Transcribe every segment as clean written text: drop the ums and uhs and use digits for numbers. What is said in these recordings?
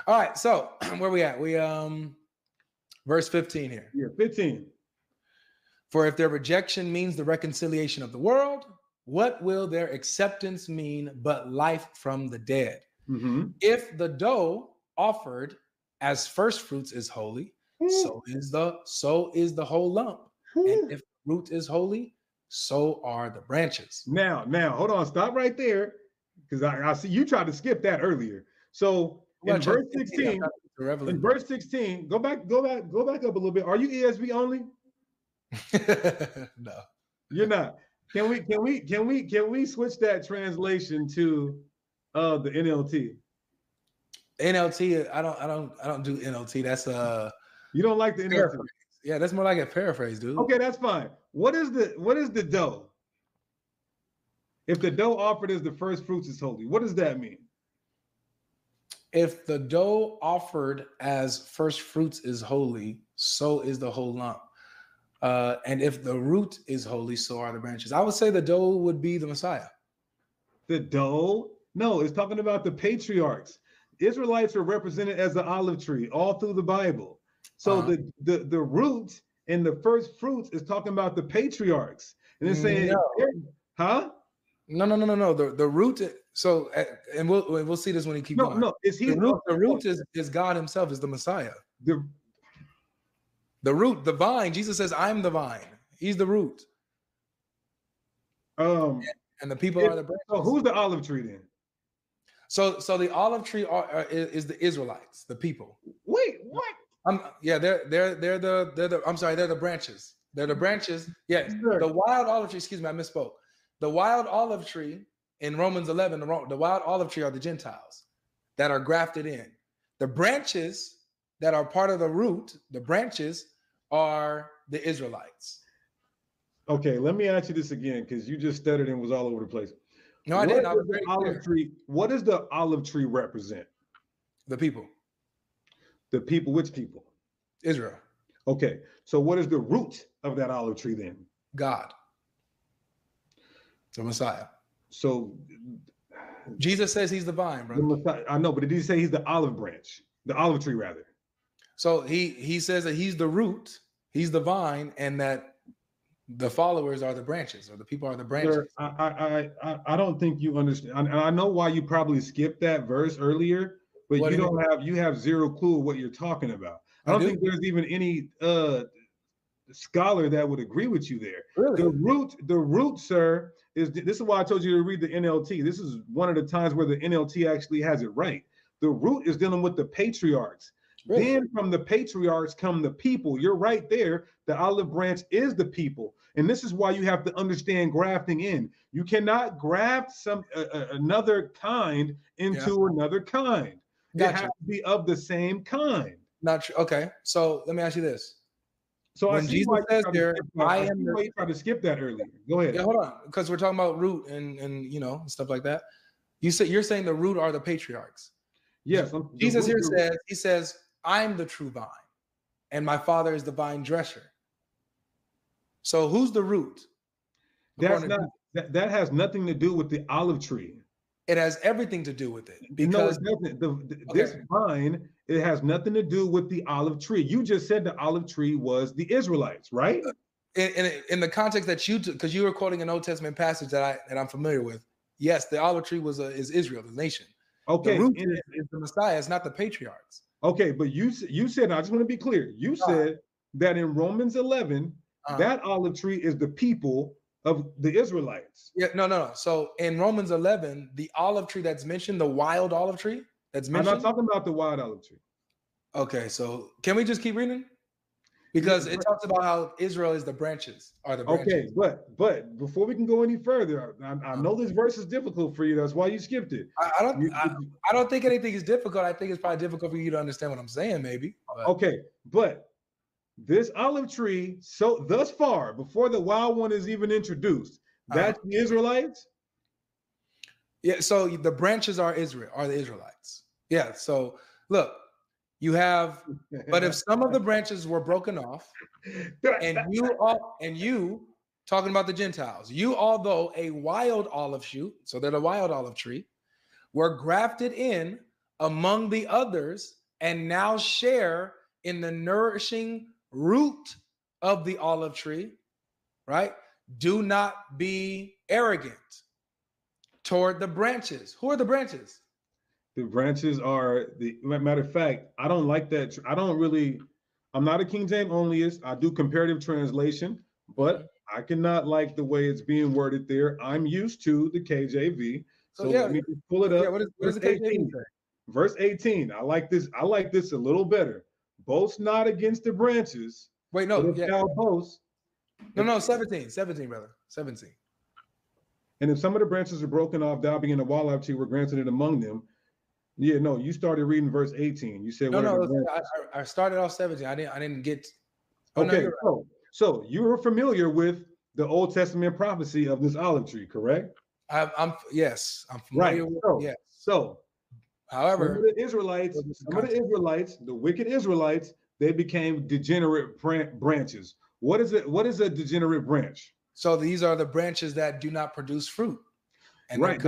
All right, so where we at? We verse 15 here. Yeah, 15. For if their rejection means the reconciliation of the world, what will their acceptance mean but life from the dead? Mm-hmm. If the dough offered as first fruits is holy, so is the whole lump. And if the root is holy, so are the branches. Now, hold on, stop right there, because I see you tried to skip that earlier. So in verse 16, go back up a little bit. Are you ESV only? No, you're not. Can we switch that translation to the NLT? NLT, I don't do NLT. That's you don't like the NLT? Paraphrase. Yeah, that's more like a paraphrase, dude. Okay, that's fine. What is the dough? If the dough offered as the first fruits is holy, what does that mean? If the dough offered as first fruits is holy, so is the whole lump. And if the root is holy, so are the branches. I would say the dough would be the Messiah. The dough? No, it's talking about the patriarchs. Israelites are represented as the olive tree all through the Bible. So the root and the first fruits is talking about the patriarchs. And it's saying, huh? No. The root. So, and we'll see this when he keeps going. No, is he the root is God Himself, is the Messiah. The root, the vine. Jesus says, "I'm the vine." He's the root. And the people are the branches. So who's the olive tree then? So the olive tree is the Israelites, the people. Wait, what? They're the. I'm sorry, they're the branches. They're the branches. Yes, the wild olive tree. Excuse me, I misspoke. The wild olive tree in Romans 11, the wild olive tree are the Gentiles that are grafted in. The branches that are part of the root, the branches are the Israelites. Okay, let me ask you this again, because you just stuttered and was all over the place. No, I didn't. What does the olive tree represent? The people. The people, which people? Israel. Okay, so what is the root of that olive tree then? God. The Messiah. So Jesus says He's the vine, bro. The Messiah, I know, but did He say He's the olive branch? The olive tree, rather. So he says that He's the root, He's the vine, and that the followers are the branches, or the people are the branches. Sir, I don't think you understand. And I know why you probably skipped that verse earlier, but you have zero clue what you're talking about. I don't think there's even any scholar that would agree with you there. Really? The root, sir, this is why I told you to read the NLT. This is one of the times where the NLT actually has it right. The root is dealing with the patriarchs. Really? Then from the patriarchs come the people. You're right there. The olive branch is the people. And this is why you have to understand grafting in. You cannot graft another kind into another kind. Gotcha. It has to be of the same kind. Not true. Okay. So let me ask you this. So when Jesus says there, I am the. You tried to skip that earlier. Go ahead. Yeah, hold on, because we're talking about root and stuff like that. You're saying the root are the patriarchs. Yes. Jesus here says, "I'm the true vine, and my Father is the vine dresser." So who's the root? That has nothing to do with the olive tree. It has everything to do with it, because this vine, it has nothing to do with the olive tree. You just said the olive tree was the Israelites, right? In the context that you took, because you were quoting an Old Testament passage that I'm familiar with. Yes, the olive tree is Israel, the nation. Okay, the root is the Messiah. It's not the patriarchs. Okay, but you said, I just want to be clear. You said that in Romans 11, that olive tree is the people of the Israelites. Yeah, no. So in Romans 11, the olive tree that's mentioned, the wild olive tree that's mentioned. I'm not talking about the wild olive tree. Okay, so can we just keep reading? Because it talks about how Israel is the branches, are the branches. Okay, but before we can go any further, I know this verse is difficult for you. That's why you skipped it. I don't think anything is difficult. I think it's probably difficult for you to understand what I'm saying, maybe. But. Okay, but this olive tree, so thus far, before the wild one is even introduced, that's the Israelites? Yeah, so the branches are the Israelites. Yeah, so look, you have, but if some of the branches were broken off, and you talking about the Gentiles, you, although a wild olive shoot, so they're the wild olive tree, were grafted in among the others and now share in the nourishing root of the olive tree, right? Do not be arrogant toward the branches. Who are the branches? The branches are the matter of fact. I don't like that. I'm not a King James onlyist. I do comparative translation, but I cannot like the way it's being worded there. I'm used to the KJV. So yeah, let me just pull it up. Yeah, what does the KJV say? Verse 18. I like this a little better. Boast not against the branches. Wait, no, but if thou boast. No, 17, brother. 17. And if some of the branches are broken off, thou being a olive tree were granted it among them. Yeah, no, you started reading verse 18. You said I started off 17. I didn't get. Okay, so you were familiar with the Old Testament prophecy of this olive tree, correct? Yes, I'm familiar with it. Yes. So, however, some of the Israelites, the wicked Israelites, they became degenerate branches. What is it? What is a degenerate branch? So these are the branches that do not produce fruit. And right.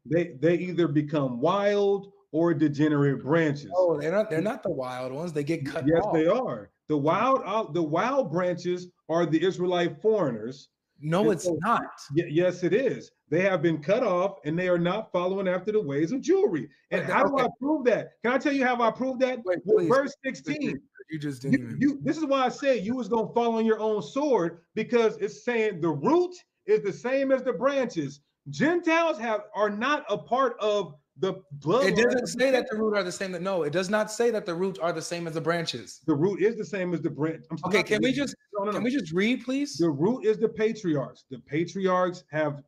They either become wild or degenerate branches. Oh, they're not the wild ones. They get cut off. Yes, they are. The wild branches are the Israelite foreigners. No, it's not. Yes, it is. They have been cut off and they are not following after the ways of Jewry. And how do I prove that? Can I tell you how I prove that? With verse 16. You just didn't this is why I said you was going to fall on your own sword, because it's saying the root is the same as the branches. Gentiles are not a part of the blood. It doesn't say that the root are the same. No, it does not say that the roots are the same as the branches. The root is the same as the branch. Okay, can we just read, please? The root is the patriarchs. The patriarchs have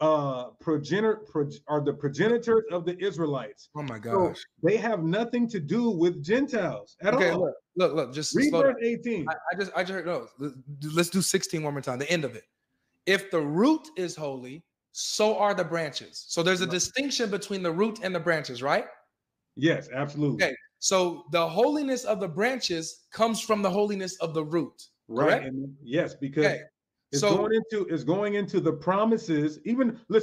are the progenitors of the Israelites. Oh my gosh. So they have nothing to do with Gentiles at all. Look, just read verse 18. I just heard, no, let's do 16 one more time, the end of it. If the root is holy, so are the branches. So there's a distinction between the root and the branches, right? Yes, absolutely. Okay. So the holiness of the branches comes from the holiness of the root. Right. And yes, because it's going into the promises. Even listen.